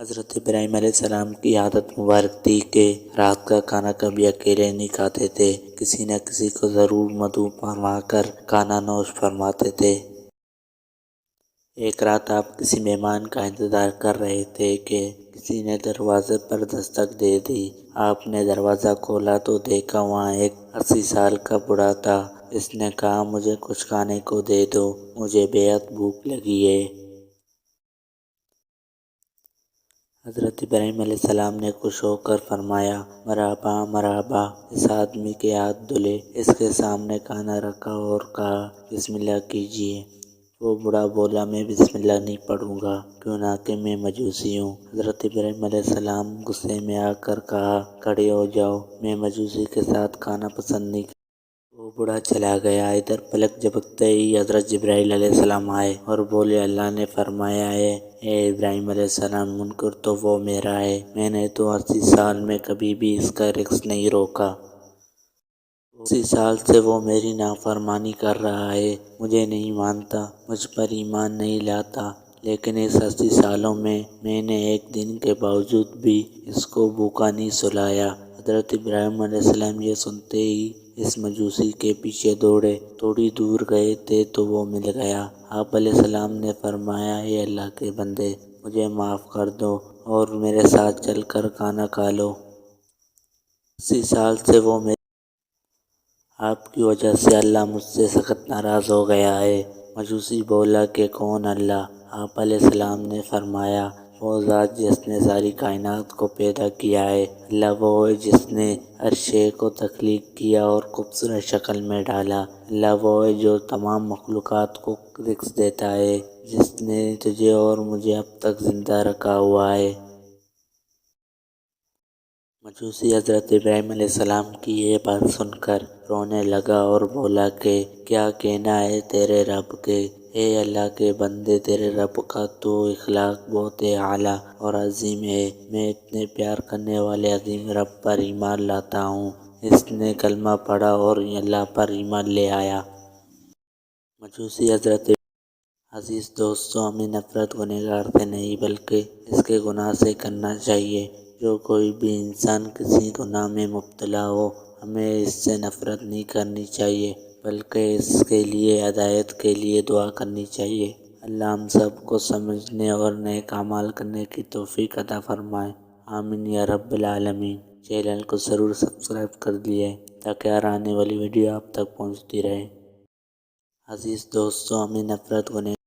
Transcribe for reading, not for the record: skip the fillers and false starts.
حضرت ابراہیم علیہ السلام کی عادت مبارک تھی کہ رات کا کھانا کبھی اکیلے نہیں کھاتے تھے، کسی نہ کسی کو ضرور مدعو فرما کر کھانا نوش فرماتے تھے۔ ایک رات آپ کسی مہمان کا انتظار کر رہے تھے کہ کسی نے دروازے پر دستک دے دی۔ آپ نے دروازہ کھولا تو دیکھا وہاں ایک 80 سال کا بوڑھا تھا۔ اس نے کہا، مجھے کچھ کھانے کو دے دو، مجھے بےحد بھوک لگی ہے۔ حضرت ابراہیم علیہ السلام نے خوش ہو کر فرمایا، مرحبا مرحبا۔ اس آدمی کے ہاتھ دھلے، اس کے سامنے کھانا رکھا اور کہا، بسم اللہ کیجیے۔ وہ بوڑھا بولا، میں بسم اللہ نہیں پڑھوں گا، کیوں نہ کہ میں مجوسی ہوں۔ حضرت ابراہیم علیہ السلام غصے میں آ کر کہا، کھڑے ہو جاؤ، میں مجوسی کے ساتھ کھانا پسند نہیں کرتا۔ وہ بوڑھا چلا گیا۔ ادھر پلک جھپکتے ہی حضرت جبرائیل علیہ السلام آئے اور بولے، اللہ نے فرمایا ہے، اے ابراہیم علیہ السلام، منکر تو وہ میرا ہے، میں نے تو 80 سال میں کبھی بھی اس کا رزق نہیں روکا۔ 80 سال سے وہ میری نافرمانی کر رہا ہے، مجھے نہیں مانتا، مجھ پر ایمان نہیں لاتا، لیکن اس 80 سالوں میں نے ایک دن کے باوجود بھی اس کو بھوکا نہیں سلایا۔ حضرت ابراہیم علیہ السلام یہ سنتے ہی اس مجوسی کے پیچھے دوڑے۔ تھوڑی دور گئے تھے تو وہ مل گیا۔ آپ علیہ السلام نے فرمایا، اے اللہ کے بندے، مجھے معاف کر دو اور میرے ساتھ چل کر کھانا کھا لو۔ 80 سال سے وہ میرے آپ کی وجہ سے اللہ مجھ سے سخت ناراض ہو گیا ہے۔ مجوسی بولا کہ کون اللہ؟ آپ علیہ السلام نے فرمایا، وہ ذات جس نے ساری کائنات کو پیدا کیا ہے۔ اللہ وہ ہے جس نے ہر شے کو تخلیق کیا اور خوبصورت شکل میں ڈالا۔ اللہ وہ ہے جو تمام مخلوقات کو رزق دیتا ہے، جس نے تجھے اور مجھے اب تک زندہ رکھا ہوا ہے۔ مجوسی حضرت ابراہیم علیہ السلام کی یہ بات سن کر رونے لگا اور بولا کہ کیا کہنا ہے تیرے رب کے، اے اللہ کے بندے، تیرے رب کا تو اخلاق بہت اعلیٰ اور عظیم ہے۔ میں اتنے پیار کرنے والے عظیم رب پر ایمان لاتا ہوں۔ اس نے کلمہ پڑھا اور اللہ پر ایمان لے آیا۔ مجوسی حضرت عزیز دوستوں، ہمیں نفرت گنہگار سے نہیں بلکہ اس کے گناہ سے کرنا چاہیے۔ جو کوئی بھی انسان کسی گناہ میں مبتلا ہو، ہمیں اس سے نفرت نہیں کرنی چاہیے بلکہ اس کے لیے ہدایت کے لیے دعا کرنی چاہیے۔ اللہ ہم سب کو سمجھنے اور نیک اعمال کرنے کی توفیق عطا فرمائے، آمین یا رب العالمین۔ چینل کو ضرور سبسکرائب کر لیے تاکہ ہر آنے والی ویڈیو آپ تک پہنچتی رہے۔ عزیز دوستوں، ہمیں نفرت گنہگار